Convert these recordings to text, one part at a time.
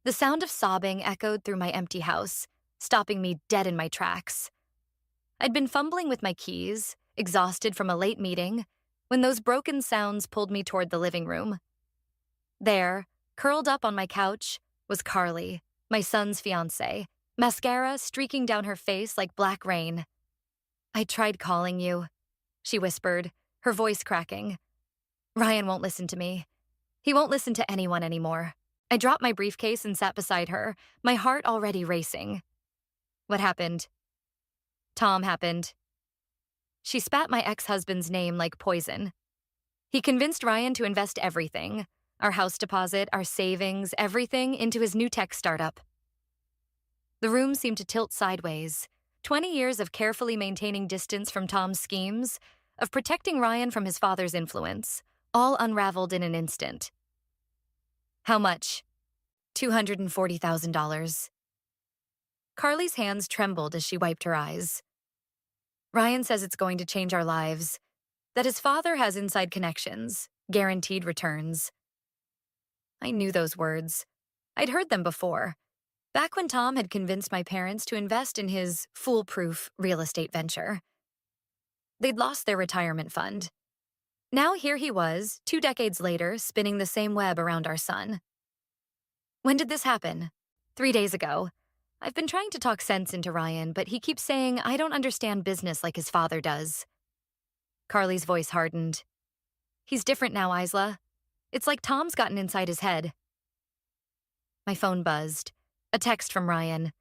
The sound of sobbing echoed through my empty house, stopping me dead in my tracks. I'd been fumbling with my keys, exhausted from a late meeting, when those broken sounds pulled me toward the living room. There, curled up on my couch, was Carly, my son's fiancée, mascara streaking down her face like black rain. "I tried calling you," she whispered, her voice cracking. "Ryan won't listen to me. He won't listen to anyone anymore." I dropped my briefcase and sat beside her, my heart already racing. "What happened?" "Tom happened." She spat my ex-husband's name like poison. "He convinced Ryan to invest everything, our house deposit, our savings, everything, into his new tech startup." The room seemed to tilt sideways. 20 years of carefully maintaining distance from Tom's schemes, of protecting Ryan from his father's influence, all unraveled in an instant. "How much?" $240,000. Carly's hands trembled as she wiped her eyes. "Ryan says it's going to change our lives, that his father has inside connections, guaranteed returns." I knew those words. I'd heard them before, back when Tom had convinced my parents to invest in his foolproof real estate venture. They'd lost their retirement fund. Now here he was, 2 decades later, spinning the same web around our son. "When did this happen?" 3 days ago. I've been trying to talk sense into Ryan, but he keeps saying I don't understand business like his father does. Carly's voice hardened. "He's different now, Isla. It's like Tom's gotten inside his head." My phone buzzed. A text from Ryan.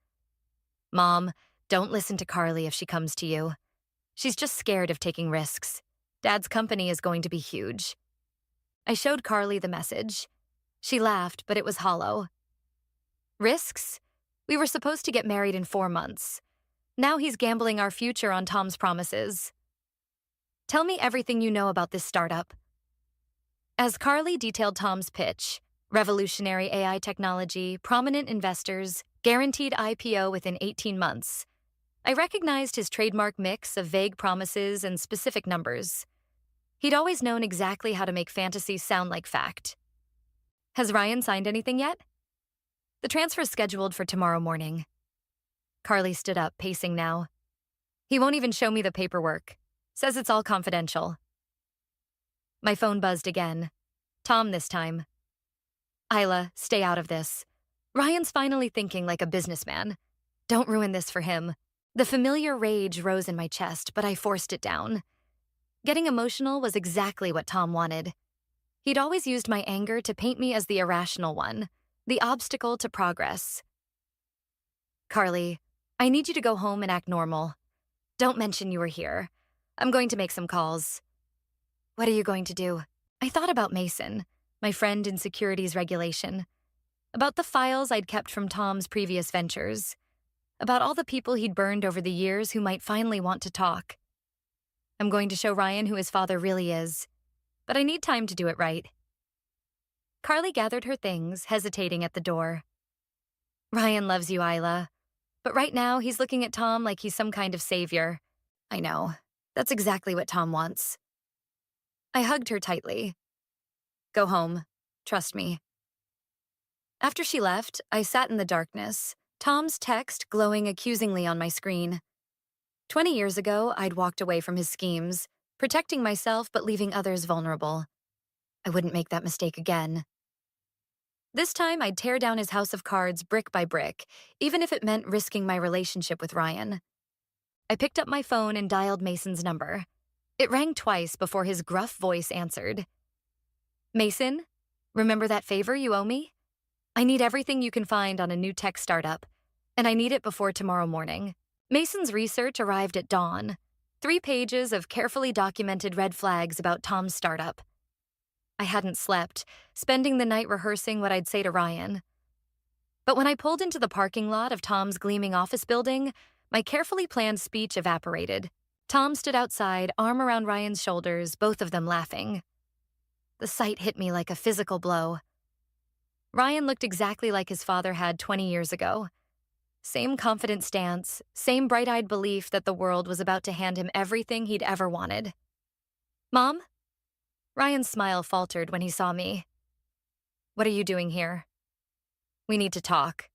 "Mom, don't listen to Carly if she comes to you. She's just scared of taking risks. Dad's company is going to be huge." I showed Carly the message. She laughed, but it was hollow. "Risks? We were supposed to get married in 4 months. Now he's gambling our future on Tom's promises." "Tell me everything you know about this startup." As Carly detailed Tom's pitch, revolutionary AI technology, prominent investors, guaranteed IPO within 18 months, I recognized his trademark mix of vague promises and specific numbers. He'd always known exactly how to make fantasy sound like fact. "Has Ryan signed anything yet?" "The transfer's scheduled for tomorrow morning." Carly stood up, pacing now. "He won't even show me the paperwork. Says it's all confidential." My phone buzzed again. Tom this time. "Isla, stay out of this. Ryan's finally thinking like a businessman. Don't ruin this for him." The familiar rage rose in my chest, but I forced it down. Getting emotional was exactly what Tom wanted. He'd always used my anger to paint me as the irrational one, the obstacle to progress. "Carly, I need you to go home and act normal. Don't mention you were here. I'm going to make some calls." "What are you going to do?" I thought about Mason, my friend in securities regulation, about the files I'd kept from Tom's previous ventures, about all the people he'd burned over the years who might finally want to talk. I'm going to show Ryan who his father really is, but I need time to do it right. Carly gathered her things, hesitating at the door. "Ryan loves you, Isla, but right now he's looking at Tom like he's some kind of savior." "I know. That's exactly what Tom wants." I hugged her tightly. "Go home. Trust me." After she left, I sat in the darkness, Tom's text glowing accusingly on my screen. 20 years ago, I'd walked away from his schemes, protecting myself but leaving others vulnerable. I wouldn't make that mistake again. This time, I'd tear down his house of cards brick by brick, even if it meant risking my relationship with Ryan. I picked up my phone and dialed Mason's number. It rang twice before his gruff voice answered. "Mason, remember that favor you owe me? I need everything you can find on a new tech startup, and I need it before tomorrow morning." Mason's research arrived at dawn. 3 pages of carefully documented red flags about Tom's startup. I hadn't slept, spending the night rehearsing what I'd say to Ryan. But when I pulled into the parking lot of Tom's gleaming office building, my carefully planned speech evaporated. Tom stood outside, arm around Ryan's shoulders, both of them laughing. The sight hit me like a physical blow. Ryan looked exactly like his father had 20 years ago. Same confident stance, same bright-eyed belief that the world was about to hand him everything he'd ever wanted. "Mom?" Ryan's smile faltered when he saw me. "What are you doing here?" We need to talk.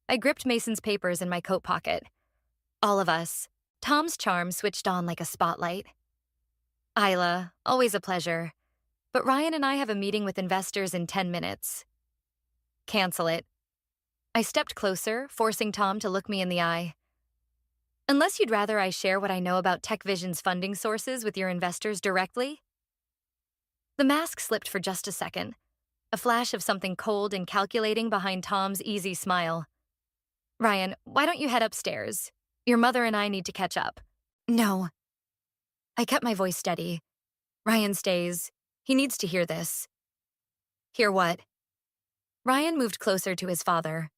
I gripped Mason's papers in my coat pocket. All of us. Tom's charm switched on like a spotlight. Isla, always a pleasure. But Ryan and I have a meeting with investors in 10 minutes. Cancel it. I stepped closer, forcing Tom to look me in the eye. Unless you'd rather I share what I know about TechVision's funding sources with your investors directly? The mask slipped for just a second, a flash of something cold and calculating behind Tom's easy smile. Ryan, why don't you head upstairs? Your mother and I need to catch up. No. I kept my voice steady. Ryan stays. He needs to hear this. Hear what? Ryan moved closer to his father.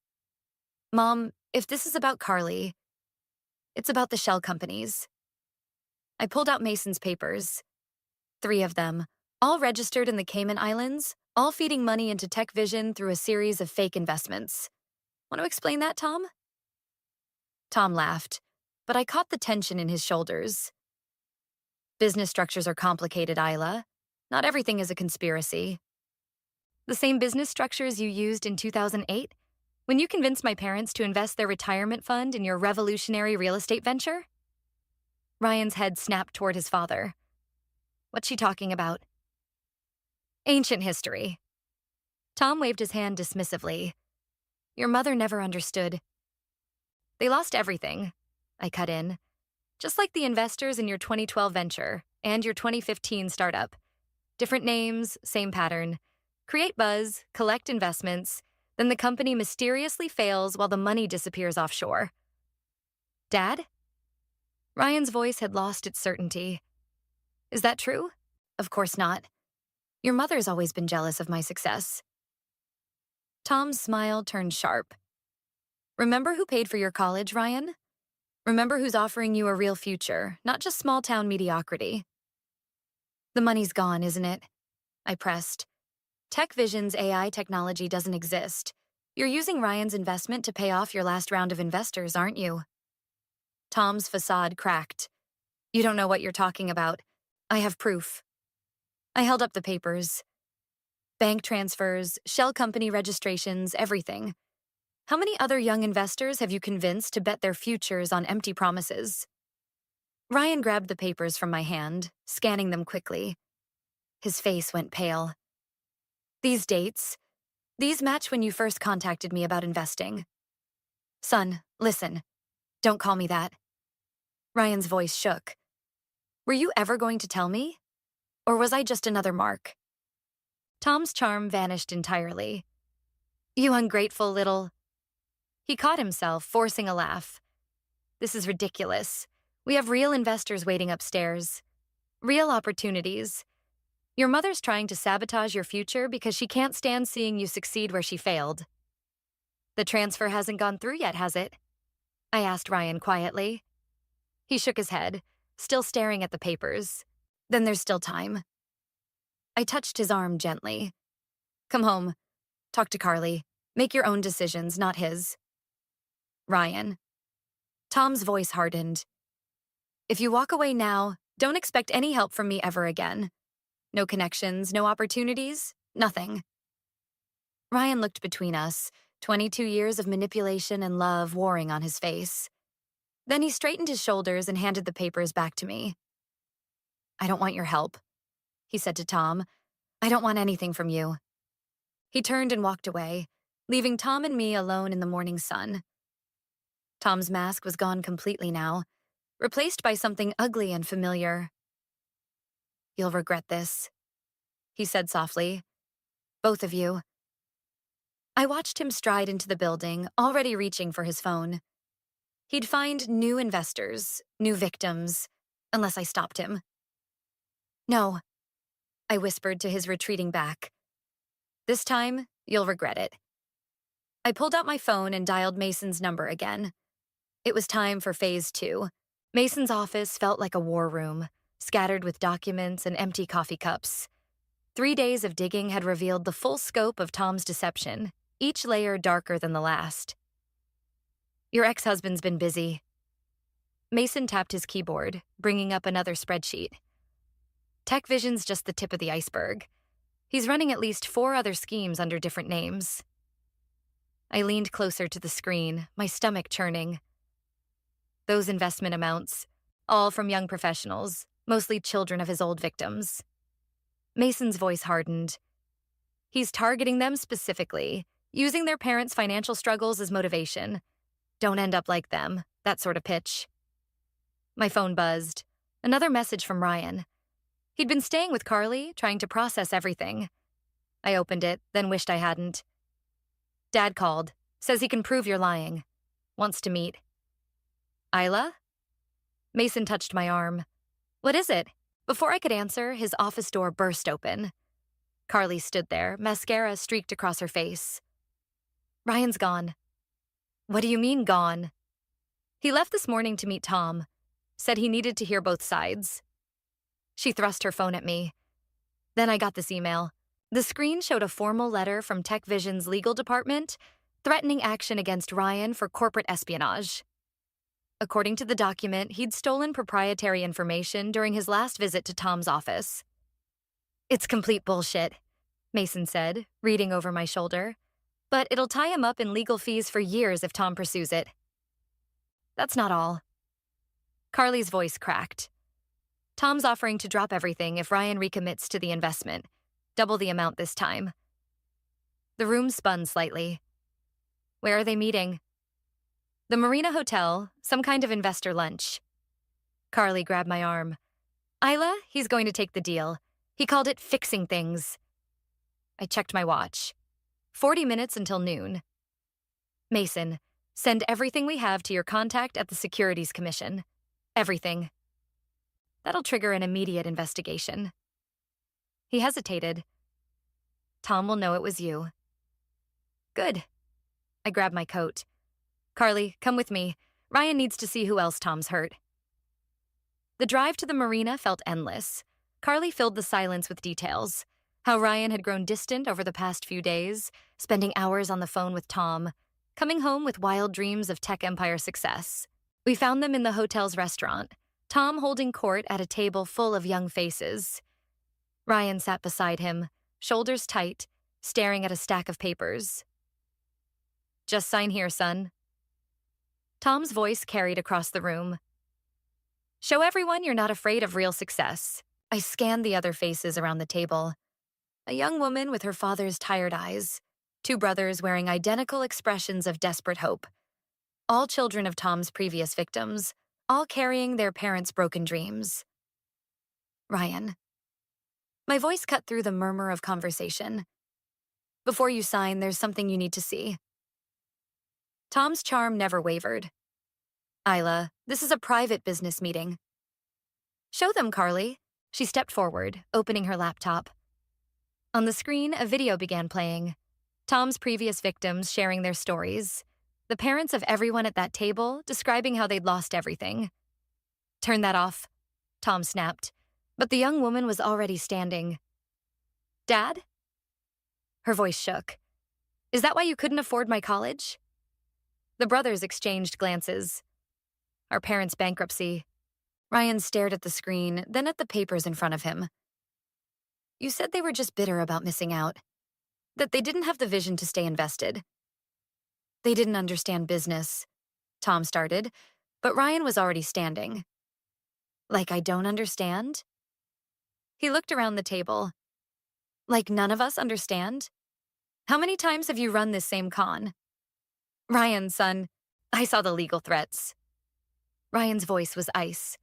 Mom, if this is about Carly, it's about the shell companies. I pulled out Mason's papers. 3 of them, all registered in the Cayman Islands, all feeding money into TechVision through a series of fake investments. Want to explain that, Tom? Tom laughed, but I caught the tension in his shoulders. Business structures are complicated, Isla. Not everything is a conspiracy. The same business structures you used in 2008? When you convinced my parents to invest their retirement fund in your revolutionary real estate venture? Ryan's head snapped toward his father. What's she talking about? Ancient history. Tom waved his hand dismissively. Your mother never understood. They lost everything, I cut in. Just like the investors in your 2012 venture and your 2015 startup. Different names, same pattern. Create buzz, collect investments, then the company mysteriously fails while the money disappears offshore. Dad? Ryan's voice had lost its certainty. Is that true? Of course not. Your mother's always been jealous of my success. Tom's smile turned sharp. Remember who paid for your college, Ryan? Remember who's offering you a real future, not just small-town mediocrity. The money's gone, isn't it? I pressed. TechVision's AI technology doesn't exist. You're using Ryan's investment to pay off your last round of investors, aren't you? Tom's facade cracked. You don't know what you're talking about. I have proof. I held up the papers. Bank transfers, shell company registrations, everything. How many other young investors have you convinced to bet their futures on empty promises? Ryan grabbed the papers from my hand, scanning them quickly. His face went pale. These dates, these match when you first contacted me about investing. Son, listen. Don't call me that. Ryan's voice shook. Were you ever going to tell me? Or was I just another mark? Tom's charm vanished entirely. You ungrateful little... He caught himself, forcing a laugh. This is ridiculous. We have real investors waiting upstairs. Real opportunities. Your mother's trying to sabotage your future because she can't stand seeing you succeed where she failed. The transfer hasn't gone through yet, has it? I asked Ryan quietly. He shook his head, still staring at the papers. Then there's still time. I touched his arm gently. Come home. Talk to Carly. Make your own decisions, not his. Ryan. Tom's voice hardened. If you walk away now, don't expect any help from me ever again. No connections, no opportunities, nothing. Ryan looked between us, 22 years of manipulation and love warring on his face. Then he straightened his shoulders and handed the papers back to me. I don't want your help, he said to Tom. I don't want anything from you. He turned and walked away, leaving Tom and me alone in the morning sun. Tom's mask was gone completely now, replaced by something ugly and familiar. You'll regret this, he said softly. Both of you. I watched him stride into the building, already reaching for his phone. He'd find new investors, new victims, unless I stopped him. No, I whispered to his retreating back. This time, you'll regret it. I pulled out my phone and dialed Mason's number again. It was time for phase 2. Mason's office felt like a war room, scattered with documents and empty coffee cups. 3 days of digging had revealed the full scope of Tom's deception, each layer darker than the last. Your ex-husband's been busy. Mason tapped his keyboard, bringing up another spreadsheet. TechVision's just the tip of the iceberg. He's running at least 4 other schemes under different names. I leaned closer to the screen, my stomach churning. Those investment amounts, all from young professionals, mostly children of his old victims. Mason's voice hardened. He's targeting them specifically, using their parents' financial struggles as motivation. Don't end up like them, that sort of pitch. My phone buzzed. Another message from Ryan. He'd been staying with Carly, trying to process everything. I opened it, then wished I hadn't. Dad called. Says he can prove you're lying. Wants to meet. Isla? Mason touched my arm. What is it? Before I could answer, his office door burst open. Carly stood there, mascara streaked across her face. Ryan's gone. What do you mean, gone? He left this morning to meet Tom. Said he needed to hear both sides. She thrust her phone at me. Then I got this email. The screen showed a formal letter from Tech Vision's legal department threatening action against Ryan for corporate espionage. According to the document, he'd stolen proprietary information during his last visit to Tom's office. It's complete bullshit, Mason said, reading over my shoulder. But it'll tie him up in legal fees for years if Tom pursues it. That's not all. Carly's voice cracked. Tom's offering to drop everything if Ryan recommits to the investment, double the amount this time. The room spun slightly. Where are they meeting? The Marina Hotel, some kind of investor lunch. Carly grabbed my arm. Isla, he's going to take the deal. He called it fixing things. I checked my watch. 40 minutes until noon. Mason, send everything we have to your contact at the Securities Commission. Everything. That'll trigger an immediate investigation. He hesitated. Tom will know it was you. Good. I grabbed my coat. Carly, come with me. Ryan needs to see who else Tom's hurt. The drive to the marina felt endless. Carly filled the silence with details. How Ryan had grown distant over the past few days, spending hours on the phone with Tom, coming home with wild dreams of tech empire success. We found them in the hotel's restaurant, Tom holding court at a table full of young faces. Ryan sat beside him, shoulders tight, staring at a stack of papers. Just sign here, son. Tom's voice carried across the room. Show everyone you're not afraid of real success. I scanned the other faces around the table. A young woman with her father's tired eyes, two brothers wearing identical expressions of desperate hope. All children of Tom's previous victims, all carrying their parents' broken dreams. Ryan. My voice cut through the murmur of conversation. Before you sign, there's something you need to see. Tom's charm never wavered. Isla, this is a private business meeting. Show them, Carly. She stepped forward, opening her laptop. On the screen, a video began playing. Tom's previous victims sharing their stories. The parents of everyone at that table describing how they'd lost everything. Turn that off, Tom snapped, but the young woman was already standing. Dad? Her voice shook. Is that why you couldn't afford my college? The brothers exchanged glances. Our parents' bankruptcy. Ryan stared at the screen, then at the papers in front of him. You said they were just bitter about missing out. That they didn't have the vision to stay invested. They didn't understand business, Tom started, but Ryan was already standing. Like I don't understand? He looked around the table. Like none of us understand? How many times have you run this same con? Ryan, son, I saw the legal threats. Ryan's voice was ice.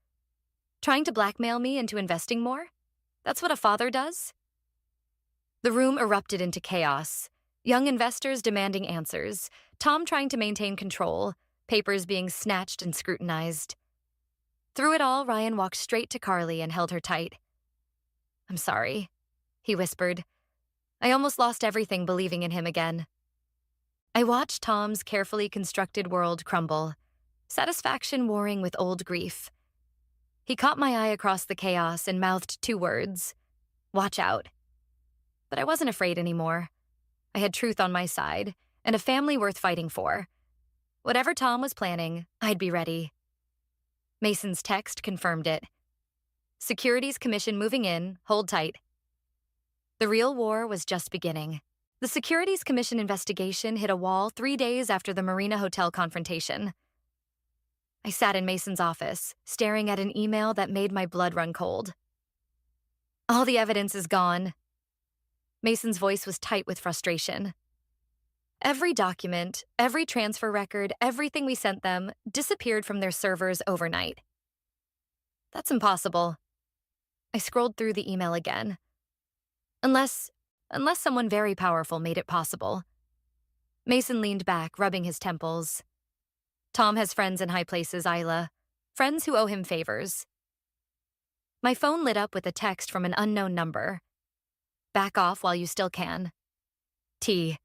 Trying to blackmail me into investing more? That's what a father does? The room erupted into chaos. Young investors demanding answers, Tom trying to maintain control, papers being snatched and scrutinized. Through it all, Ryan walked straight to Carly and held her tight. I'm sorry, he whispered. I almost lost everything believing in him again. I watched Tom's carefully constructed world crumble, satisfaction warring with old grief. He caught my eye across the chaos and mouthed two words, watch out. But I wasn't afraid anymore. I had truth on my side and a family worth fighting for. Whatever Tom was planning, I'd be ready. Mason's text confirmed it. Securities Commission moving in, hold tight. The real war was just beginning. The Securities Commission investigation hit a wall 3 days after the Marina Hotel confrontation. I sat in Mason's office, staring at an email that made my blood run cold. All the evidence is gone. Mason's voice was tight with frustration. Every document, every transfer record, everything we sent them disappeared from their servers overnight. That's impossible. I scrolled through the email again. Unless someone very powerful made it possible. Mason leaned back, rubbing his temples. Tom has friends in high places, Isla. Friends who owe him favors. My phone lit up with a text from an unknown number. Back off while you still can. T.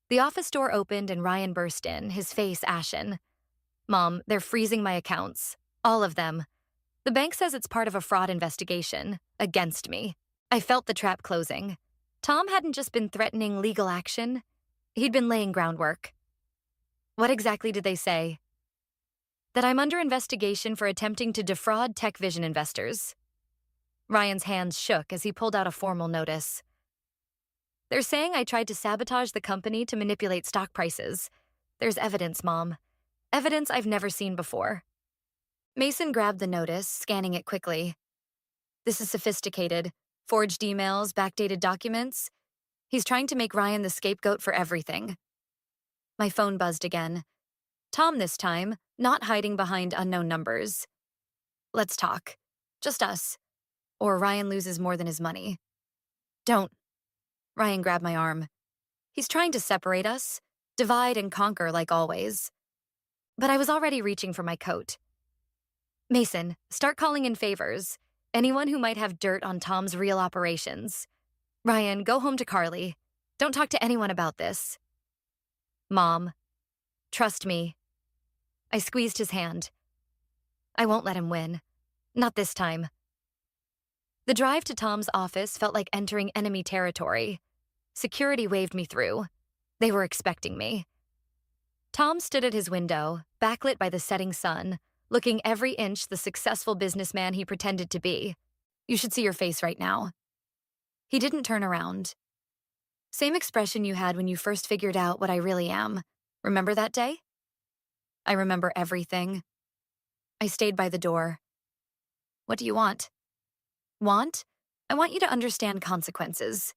The office door opened and Ryan burst in, his face ashen. Mom, they're freezing my accounts. All of them. The bank says it's part of a fraud investigation. Against me. I felt the trap closing. Tom hadn't just been threatening legal action. He'd been laying groundwork. What exactly did they say? That I'm under investigation for attempting to defraud Tech Vision investors. Ryan's hands shook as he pulled out a formal notice. They're saying I tried to sabotage the company to manipulate stock prices. There's evidence, Mom. Evidence I've never seen before. Mason grabbed the notice, scanning it quickly. This is sophisticated. Forged emails, backdated documents. He's trying to make Ryan the scapegoat for everything. My phone buzzed again. Tom this time, not hiding behind unknown numbers. Let's talk. Just us. Or Ryan loses more than his money. Don't. Ryan grabbed my arm. He's trying to separate us, divide and conquer like always. But I was already reaching for my coat. Mason, start calling in favors. Anyone who might have dirt on Tom's real operations. Ryan, go home to Carly. Don't talk to anyone about this. Mom, trust me. I squeezed his hand. I won't let him win. Not this time. The drive to Tom's office felt like entering enemy territory. Security waved me through. They were expecting me. Tom stood at his window, backlit by the setting sun, looking every inch the successful businessman he pretended to be. You should see your face right now. He didn't turn around. Same expression you had when you first figured out what I really am. Remember that day? I remember everything. I stayed by the door. What do you want? Want? I want you to understand consequences.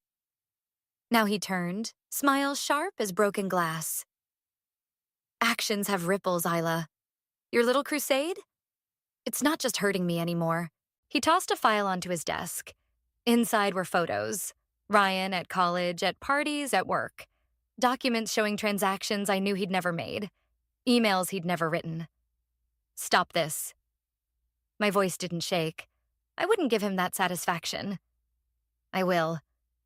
Now he turned, smile sharp as broken glass. Actions have ripples, Isla. Your little crusade? It's not just hurting me anymore. He tossed a file onto his desk. Inside were photos. Ryan at college, at parties, at work. Documents showing transactions I knew he'd never made. Emails he'd never written. Stop this. My voice didn't shake. I wouldn't give him that satisfaction. I will.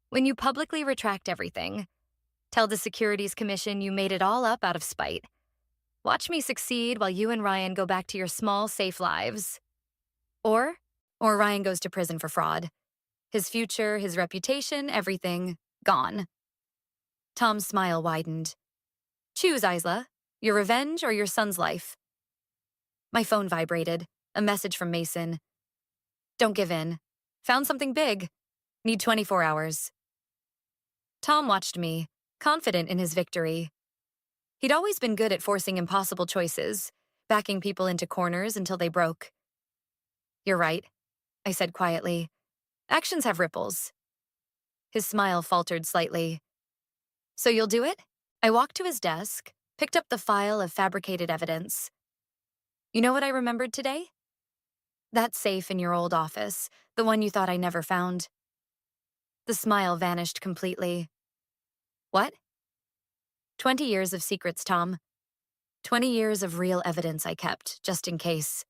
When you publicly retract everything, tell the Securities Commission you made it all up out of spite. Watch me succeed while you and Ryan go back to your small, safe lives. Or Ryan goes to prison for fraud. His future, his reputation, everything, gone. Tom's smile widened. Choose, Isla. Your revenge or your son's life. My phone vibrated. A message from Mason. Don't give in. Found something big. Need 24 hours. Tom watched me, confident in his victory. He'd always been good at forcing impossible choices, backing people into corners until they broke. You're right, I said quietly. Actions have ripples. His smile faltered slightly. So you'll do it? I walked to his desk, picked up the file of fabricated evidence. You know what I remembered today? That safe in your old office, the one you thought I never found. The smile vanished completely. What? 20 years of secrets, Tom. 20 years of real evidence I kept, just in case.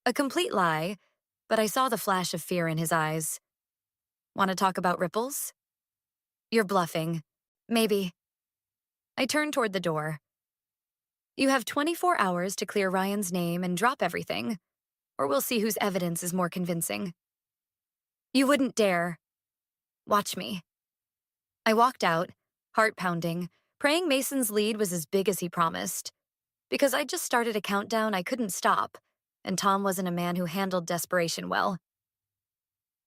A complete lie, but I saw the flash of fear in his eyes. Want to talk about ripples? You're bluffing. Maybe. I turned toward the door. You have 24 hours to clear Ryan's name and drop everything, or we'll see whose evidence is more convincing. You wouldn't dare. Watch me. I walked out, heart pounding, praying Mason's lead was as big as he promised. Because I'd just started a countdown I couldn't stop, and Tom wasn't a man who handled desperation well.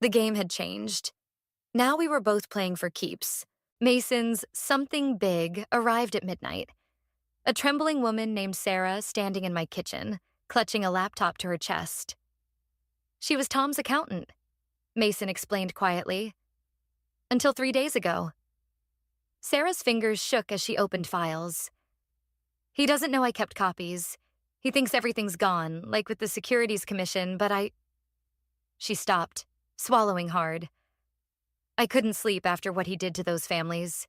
The game had changed. Now we were both playing for keeps, Mason's something big arrived at midnight. A trembling woman named Sarah standing in my kitchen, clutching a laptop to her chest. She was Tom's accountant, Mason explained quietly. Until 3 days ago. Sarah's fingers shook as she opened files. He doesn't know I kept copies. He thinks everything's gone, like with the Securities Commission, but She stopped, swallowing hard. I couldn't sleep after what he did to those families.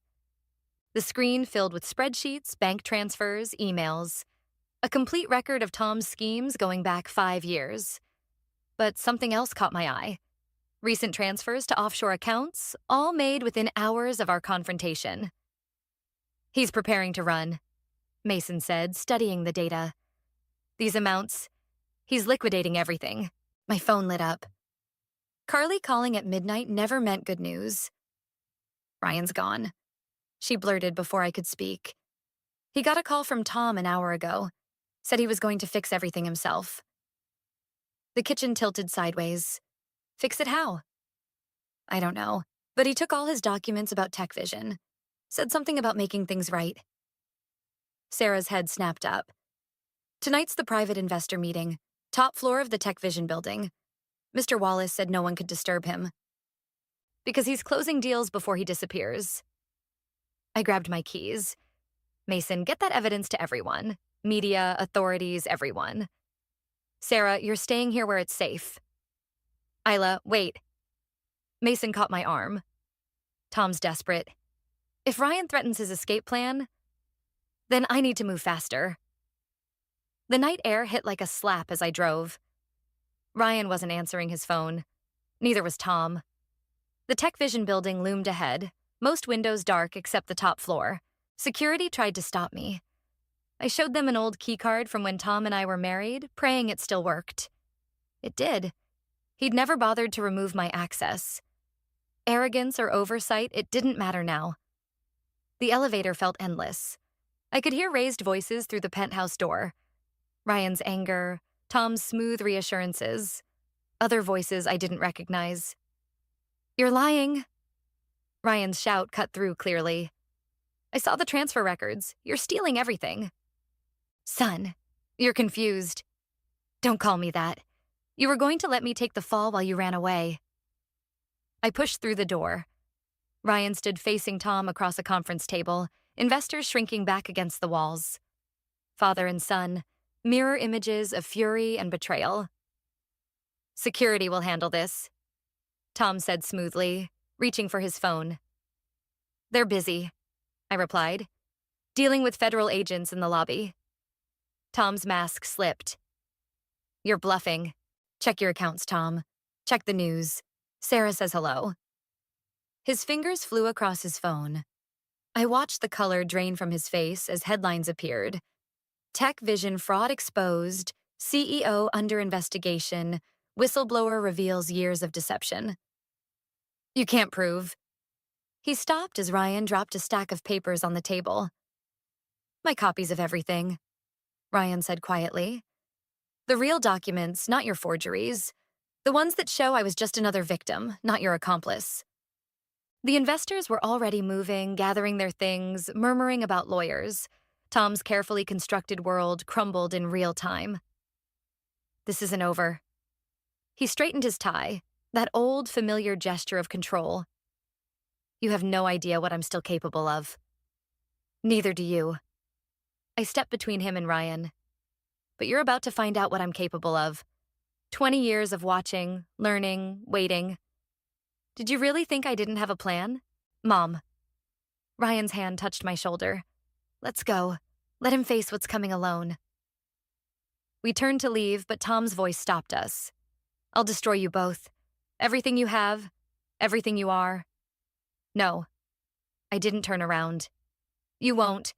The screen filled with spreadsheets, bank transfers, emails. A complete record of Tom's schemes going back 5 years. But something else caught my eye. Recent transfers to offshore accounts, all made within hours of our confrontation. He's preparing to run, Mason said, studying the data. These amounts, he's liquidating everything. My phone lit up. Carly calling at midnight never meant good news. Ryan's gone, she blurted before I could speak. He got a call from Tom an hour ago, said he was going to fix everything himself. The kitchen tilted sideways. Fix it how? I don't know, but he took all his documents about Tech Vision. Said something about making things right. Sarah's head snapped up. Tonight's the private investor meeting, top floor of the Tech Vision building. Mr. Wallace said no one could disturb him. Because he's closing deals before he disappears. I grabbed my keys. Mason, get that evidence to everyone. Media, authorities, everyone. Sarah, you're staying here where it's safe. Isla, wait. Mason caught my arm. Tom's desperate. If Ryan threatens his escape plan, then I need to move faster. The night air hit like a slap as I drove. Ryan wasn't answering his phone. Neither was Tom. The Tech Vision building loomed ahead, most windows dark except the top floor. Security tried to stop me. I showed them an old keycard from when Tom and I were married, praying it still worked. It did. He'd never bothered to remove my access. Arrogance or oversight, it didn't matter now. The elevator felt endless. I could hear raised voices through the penthouse door. Ryan's anger, Tom's smooth reassurances, other voices I didn't recognize. You're lying. Ryan's shout cut through clearly. I saw the transfer records. You're stealing everything. Son, you're confused. Don't call me that. You were going to let me take the fall while you ran away. I pushed through the door. Ryan stood facing Tom across a conference table, investors shrinking back against the walls. Father and son, mirror images of fury and betrayal. Security will handle this, Tom said smoothly, reaching for his phone. They're busy, I replied, dealing with federal agents in the lobby. Tom's mask slipped. You're bluffing. Check your accounts, Tom. Check the news. Sarah says hello. His fingers flew across his phone. I watched the color drain from his face as headlines appeared. Tech Vision fraud exposed, CEO under investigation, whistleblower reveals years of deception. You can't prove. He stopped as Ryan dropped a stack of papers on the table. My copies of everything, Ryan said quietly. The real documents, not your forgeries. The ones that show I was just another victim, not your accomplice. The investors were already moving, gathering their things, murmuring about lawyers. Tom's carefully constructed world crumbled in real time. This isn't over. He straightened his tie, that old, familiar gesture of control. You have no idea what I'm still capable of. Neither do you. I stepped between him and Ryan. But you're about to find out what I'm capable of. 20 years of watching, learning, waiting. Did you really think I didn't have a plan? Mom. Ryan's hand touched my shoulder. Let's go. Let him face what's coming alone. We turned to leave, but Tom's voice stopped us. I'll destroy you both. Everything you have, everything you are. No. I didn't turn around. You won't,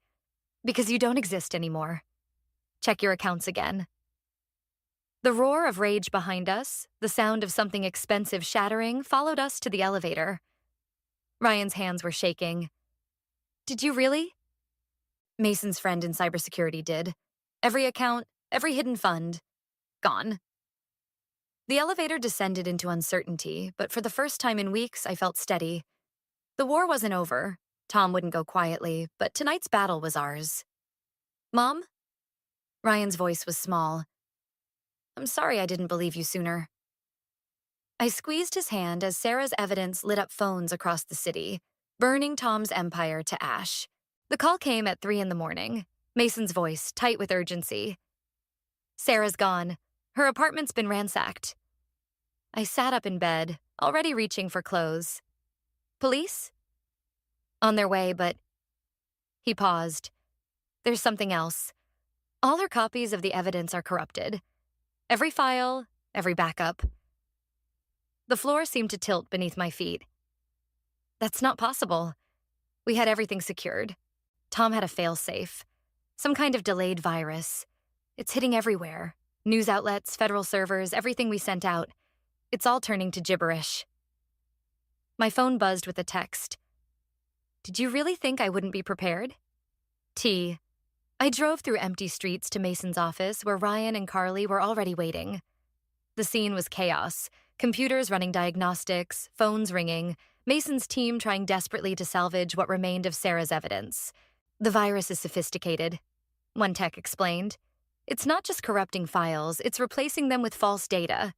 because you don't exist anymore. Check your accounts again. The roar of rage behind us, the sound of something expensive shattering, followed us to the elevator. Ryan's hands were shaking. Did you really? Mason's friend in cybersecurity did. Every account, every hidden fund. Gone. The elevator descended into uncertainty, but for the first time in weeks, I felt steady. The war wasn't over. Tom wouldn't go quietly, but tonight's battle was ours. Mom? Ryan's voice was small. I'm sorry I didn't believe you sooner. I squeezed his hand as Sarah's evidence lit up phones across the city, burning Tom's empire to ash. The call came at 3 in the morning, Mason's voice tight with urgency. Sarah's gone. Her apartment's been ransacked. I sat up in bed, already reaching for clothes. Police? On their way, but... He paused. There's something else. All her copies of the evidence are corrupted. Every file, every backup. The floor seemed to tilt beneath my feet. That's not possible. We had everything secured. Tom had a fail-safe. Some kind of delayed virus. It's hitting everywhere. News outlets, federal servers, everything we sent out. It's all turning to gibberish. My phone buzzed with a text. Did you really think I wouldn't be prepared? T. I drove through empty streets to Mason's office where Ryan and Carly were already waiting. The scene was chaos. Computers running diagnostics, phones ringing, Mason's team trying desperately to salvage what remained of Sarah's evidence. The virus is sophisticated, one tech explained. It's not just corrupting files, it's replacing them with false data.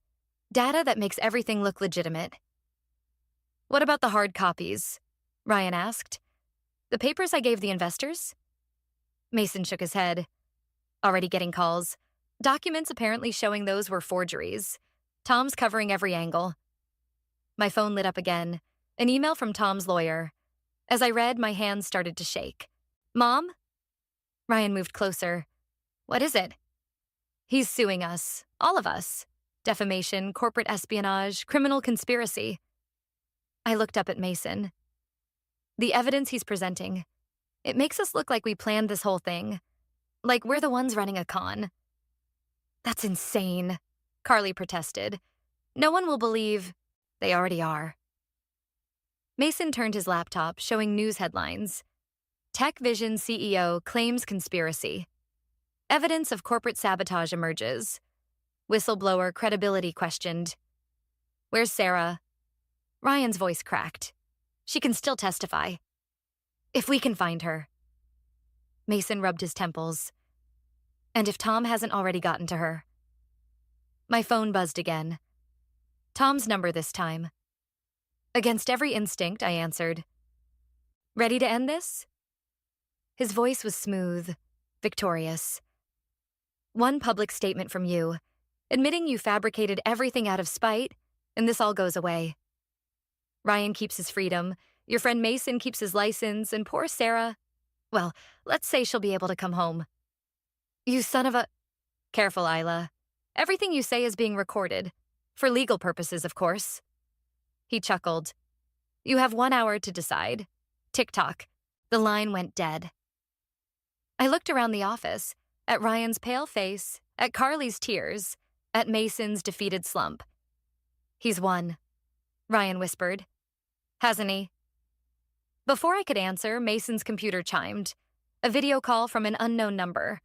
Data that makes everything look legitimate. What about the hard copies? Ryan asked. The papers I gave the investors? Mason shook his head. Already getting calls. Documents apparently showing those were forgeries. Tom's covering every angle. My phone lit up again. An email from Tom's lawyer. As I read, my hands started to shake. Mom? Ryan moved closer. What is it? He's suing us. All of us. Defamation, corporate espionage, criminal conspiracy. I looked up at Mason. The evidence he's presenting. It makes us look like we planned this whole thing. Like we're the ones running a con. That's insane, Carly protested. No one will believe. They already are. Mason turned his laptop, showing news headlines. Tech Vision CEO claims conspiracy. Evidence of corporate sabotage emerges. Whistleblower credibility questioned. Where's Sarah? Ryan's voice cracked. She can still testify. If we can find her. Mason rubbed his temples. And if Tom hasn't already gotten to her. My phone buzzed again. Tom's number this time. Against every instinct, I answered. Ready to end this? His voice was smooth, victorious. One public statement from you, admitting you fabricated everything out of spite, and this all goes away. Ryan keeps his freedom, your friend Mason keeps his license, and poor Sarah, well, let's say she'll be able to come home. You son of a... Careful, Isla. Everything you say is being recorded. For legal purposes, of course. He chuckled. You have 1 hour to decide. Tick-tock. The line went dead. I looked around the office, at Ryan's pale face, at Carly's tears, at Mason's defeated slump. He's won, Ryan whispered. Hasn't he? Before I could answer, Mason's computer chimed. A video call from an unknown number.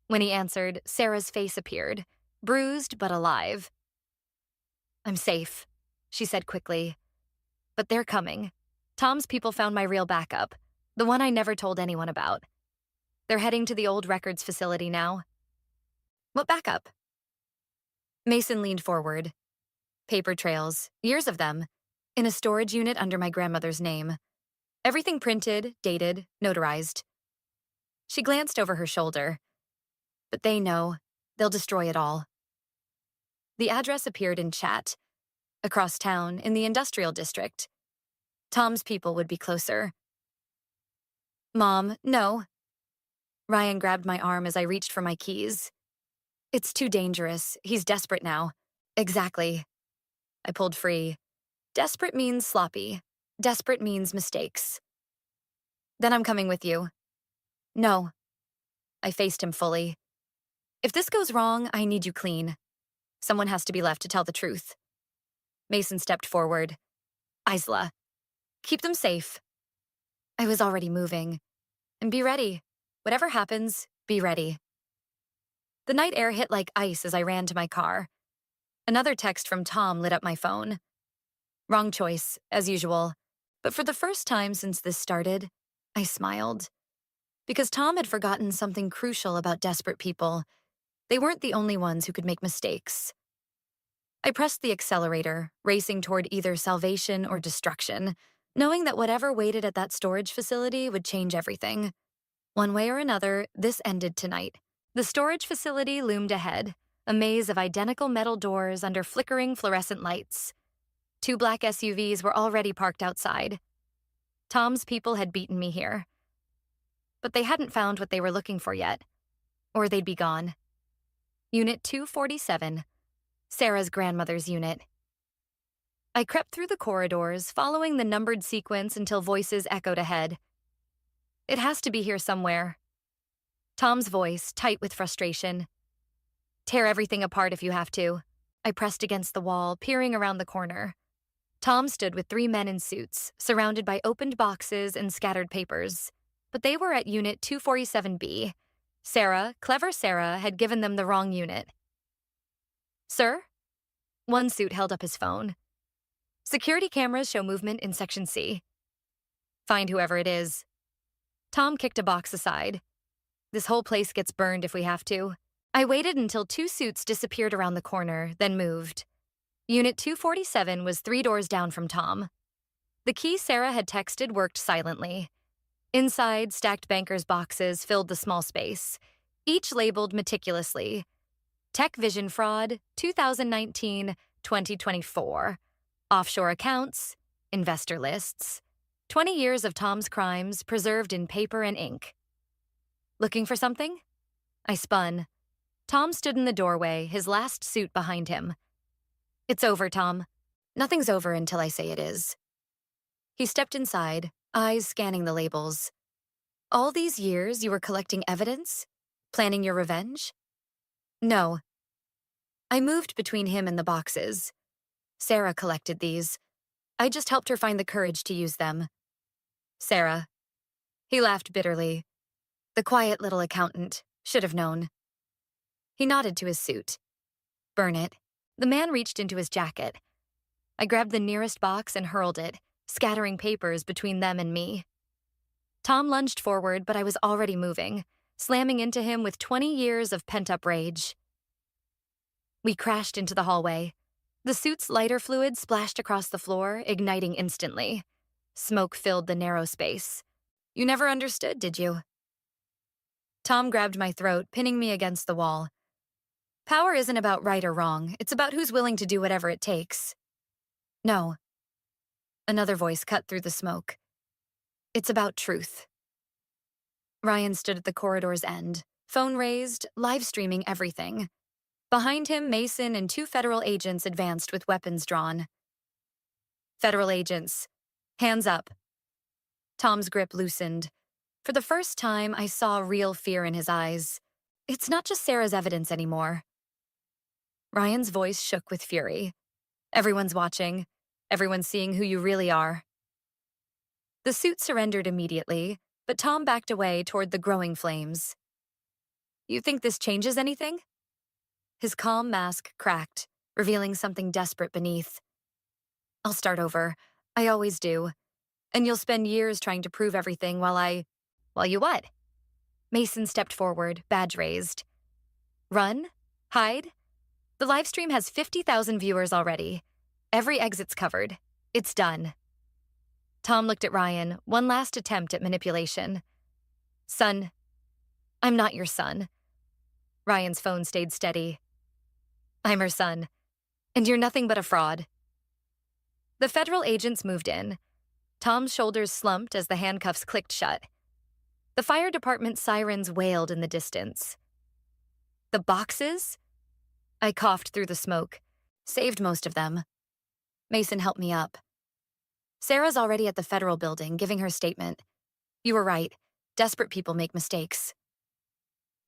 When he answered, Sarah's face appeared, bruised but alive. I'm safe, she said quickly. But they're coming. Tom's people found my real backup, the one I never told anyone about. They're heading to the old records facility now. What backup? Mason leaned forward. Paper trails, years of them, in a storage unit under my grandmother's name. Everything printed, dated, notarized. She glanced over her shoulder. But they know. They'll destroy it all. The address appeared in chat. Across town, in the industrial district. Tom's people would be closer. Mom, no. Ryan grabbed my arm as I reached for my keys. It's too dangerous. He's desperate now. Exactly. I pulled free. Desperate means sloppy. Desperate means mistakes. Then I'm coming with you. No. I faced him fully. If this goes wrong, I need you clean. Someone has to be left to tell the truth. Mason stepped forward. Isla. Keep them safe. I was already moving. And be ready. Whatever happens, be ready. The night air hit like ice as I ran to my car. Another text from Tom lit up my phone. Wrong choice, as usual. But for the first time since this started, I smiled. Because Tom had forgotten something crucial about desperate people. They weren't the only ones who could make mistakes. I pressed the accelerator, racing toward either salvation or destruction, knowing that whatever waited at that storage facility would change everything. One way or another, this ended tonight. The storage facility loomed ahead, a maze of identical metal doors under flickering fluorescent lights. 2 black SUVs were already parked outside. Tom's people had beaten me here. But they hadn't found what they were looking for yet, or they'd be gone. Unit 247, Sarah's grandmother's unit. I crept through the corridors, following the numbered sequence until voices echoed ahead. It has to be here somewhere. Tom's voice, tight with frustration. Tear everything apart if you have to. I pressed against the wall, peering around the corner. Tom stood with 3 men in suits, surrounded by opened boxes and scattered papers. But they were at Unit 247B. Sarah, clever Sarah, had given them the wrong unit. Sir? One suit held up his phone. Security cameras show movement in Section C. Find whoever it is. Tom kicked a box aside. This whole place gets burned if we have to. I waited until 2 suits disappeared around the corner, then moved. Unit 247 was 3 doors down from Tom. The key Sarah had texted worked silently. Inside, stacked bankers' boxes filled the small space, each labeled meticulously. Tech Vision Fraud, 2019-2024. Offshore accounts, investor lists. 20 years of Tom's crimes preserved in paper and ink. Looking for something? I spun. Tom stood in the doorway, his last suit behind him. It's over, Tom. Nothing's over until I say it is. He stepped inside, eyes scanning the labels. All these years you were collecting evidence? Planning your revenge? No. I moved between him and the boxes. Sarah collected these. I just helped her find the courage to use them. Sarah. He laughed bitterly. The quiet little accountant. Should have known. He nodded to his suit. Burn it. The man reached into his jacket. I grabbed the nearest box and hurled it, scattering papers between them and me. Tom lunged forward, but I was already moving, slamming into him with 20 years of pent-up rage. We crashed into the hallway. The suit's lighter fluid splashed across the floor, igniting instantly. Smoke filled the narrow space. You never understood, did you? Tom grabbed my throat, pinning me against the wall. Power isn't about right or wrong. It's about who's willing to do whatever it takes. No. Another voice cut through the smoke. It's about truth. Ryan stood at the corridor's end, phone raised, live streaming everything. Behind him, Mason and 2 federal agents advanced with weapons drawn. Federal agents. Hands up. Tom's grip loosened. For the first time, I saw real fear in his eyes. It's not just Sarah's evidence anymore. Ryan's voice shook with fury. Everyone's watching. Everyone's seeing who you really are. The suit surrendered immediately, but Tom backed away toward the growing flames. You think this changes anything? His calm mask cracked, revealing something desperate beneath. I'll start over. I always do. And you'll spend years trying to prove everything while you what? Mason stepped forward, badge raised. Run? Hide? The livestream has 50,000 viewers already. Every exit's covered. It's done. Tom looked at Ryan, one last attempt at manipulation. Son, I'm not your son. Ryan's phone stayed steady. I'm her son, and you're nothing but a fraud. The federal agents moved in. Tom's shoulders slumped as the handcuffs clicked shut. The fire department sirens wailed in the distance. The boxes? I coughed through the smoke. Saved most of them. Mason helped me up. Sarah's already at the federal building, giving her statement. You were right. Desperate people make mistakes.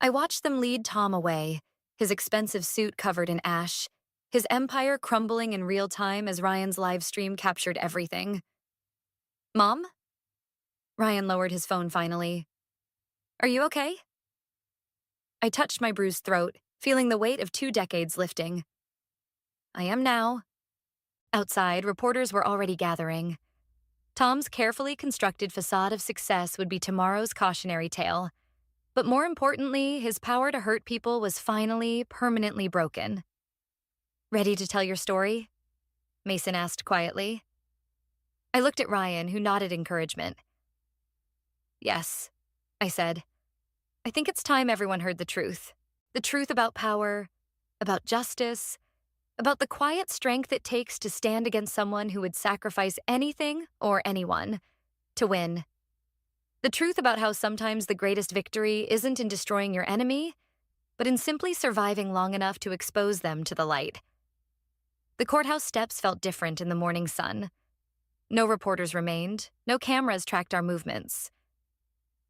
I watched them lead Tom away, his expensive suit covered in ash, his empire crumbling in real time as Ryan's live stream captured everything. Mom? Ryan lowered his phone finally. Are you okay? I touched my bruised throat, feeling the weight of 2 decades lifting. I am now. Outside, reporters were already gathering. Tom's carefully constructed facade of success would be tomorrow's cautionary tale. But more importantly, his power to hurt people was finally, permanently broken. "Ready to tell your story?" Mason asked quietly. I looked at Ryan, who nodded encouragement. "Yes," I said. "I think it's time everyone heard the truth. The truth about power, about justice, about the quiet strength it takes to stand against someone who would sacrifice anything or anyone to win. The truth about how sometimes the greatest victory isn't in destroying your enemy, but in simply surviving long enough to expose them to the light." The courthouse steps felt different in the morning sun. No reporters remained, no cameras tracked our movements.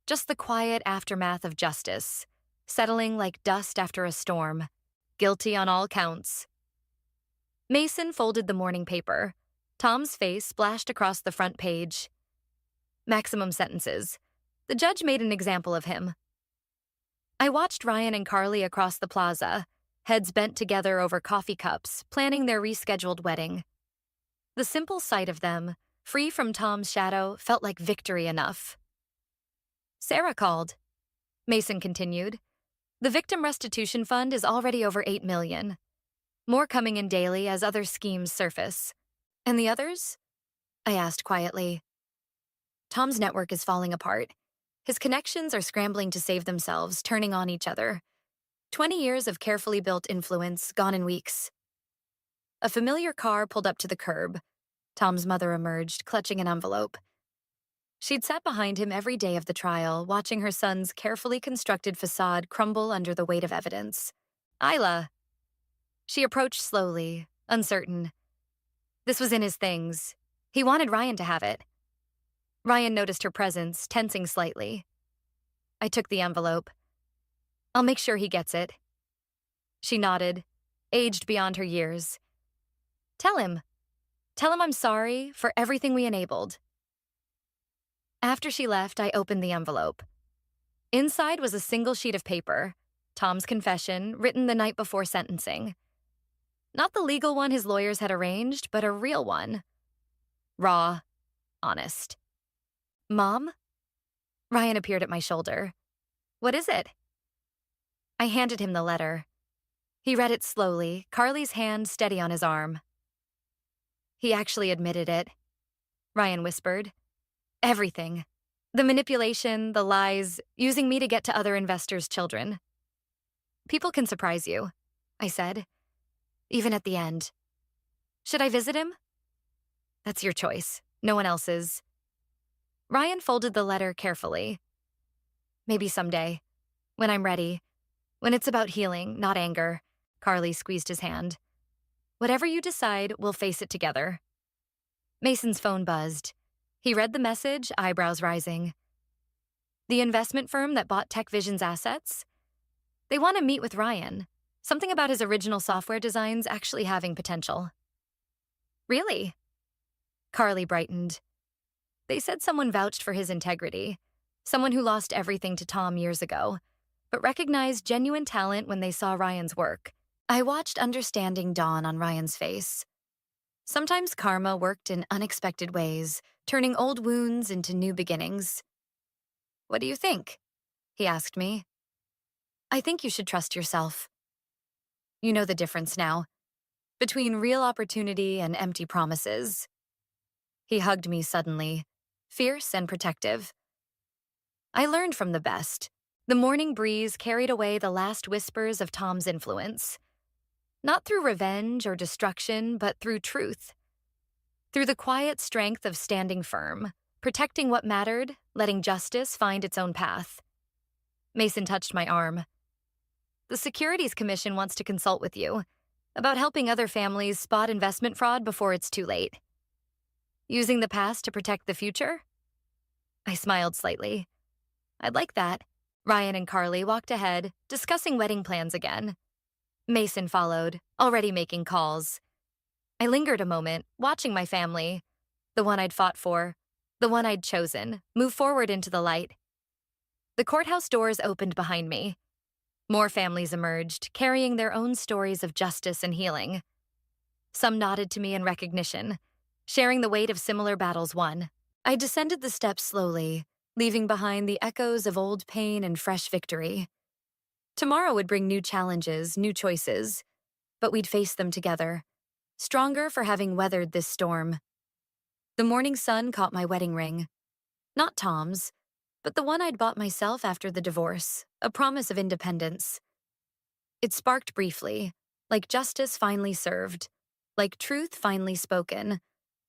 Just the quiet aftermath of justice, settling like dust after a storm, guilty on all counts. Mason folded the morning paper. Tom's face splashed across the front page. Maximum sentences. The judge made an example of him. I watched Ryan and Carly across the plaza, heads bent together over coffee cups, planning their rescheduled wedding. The simple sight of them, free from Tom's shadow, felt like victory enough. "Sarah called," Mason continued. "The Victim Restitution Fund is already over $8 million. More coming in daily as other schemes surface." "And the others?" I asked quietly. "Tom's network is falling apart. His connections are scrambling to save themselves, turning on each other. 20 years of carefully built influence, gone in weeks." A familiar car pulled up to the curb. Tom's mother emerged, clutching an envelope. She'd sat behind him every day of the trial, watching her son's carefully constructed facade crumble under the weight of evidence. "Isla." She approached slowly, uncertain. This was in his things. He wanted Ryan to have it. Ryan noticed her presence, tensing slightly. I took the envelope. "I'll make sure he gets it." She nodded, aged beyond her years. Tell him I'm sorry for everything we enabled." After she left, I opened the envelope. Inside was a single sheet of paper, Tom's confession, written the night before sentencing. Not the legal one his lawyers had arranged, but a real one. Raw, honest. "Mom?" Ryan appeared at my shoulder. "What is it?" I handed him the letter. He read it slowly, Carly's hand steady on his arm. "He actually admitted it," Ryan whispered. "Everything. The manipulation, the lies, using me to get to other investors' children. People can surprise you," I said, "even at the end. Should I visit him?" "That's your choice, no one else's." Ryan folded the letter carefully. "Maybe someday. When I'm ready. When it's about healing, not anger." Carly squeezed his hand. "Whatever you decide, we'll face it together." Mason's phone buzzed. He read the message, eyebrows rising. "The investment firm that bought TechVision's assets? They want to meet with Ryan. Something about his original software designs actually having potential." "Really?" Carly brightened. "They said someone vouched for his integrity. Someone who lost everything to Tom years ago, but recognized genuine talent when they saw Ryan's work." I watched understanding dawn on Ryan's face. Sometimes karma worked in unexpected ways, turning old wounds into new beginnings. "What do you think?" he asked me. "I think you should trust yourself. You know the difference now, between real opportunity and empty promises." He hugged me suddenly, fierce and protective. I learned from the best. The morning breeze carried away the last whispers of Tom's influence. Not through revenge or destruction, but through truth. Through the quiet strength of standing firm, protecting what mattered, letting justice find its own path. Mason touched my arm. "The Securities Commission wants to consult with you about helping other families spot investment fraud before it's too late. Using the past to protect the future?" I smiled slightly. "I'd like that." Ryan and Carly walked ahead, discussing wedding plans again. Mason followed, already making calls. I lingered a moment, watching my family, the one I'd fought for, the one I'd chosen, move forward into the light. The courthouse doors opened behind me. More families emerged, carrying their own stories of justice and healing. Some nodded to me in recognition, sharing the weight of similar battles won. I descended the steps slowly, leaving behind the echoes of old pain and fresh victory. Tomorrow would bring new challenges, new choices, but we'd face them together, stronger for having weathered this storm. The morning sun caught my wedding ring. Not Tom's, but the one I'd bought myself after the divorce, a promise of independence. It sparked briefly, like justice finally served, like truth finally spoken,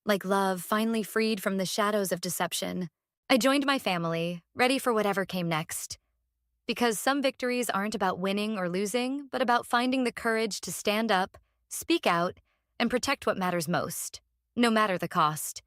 like love finally freed from the shadows of deception. I joined my family, ready for whatever came next. Because some victories aren't about winning or losing, but about finding the courage to stand up, speak out, and protect what matters most, no matter the cost.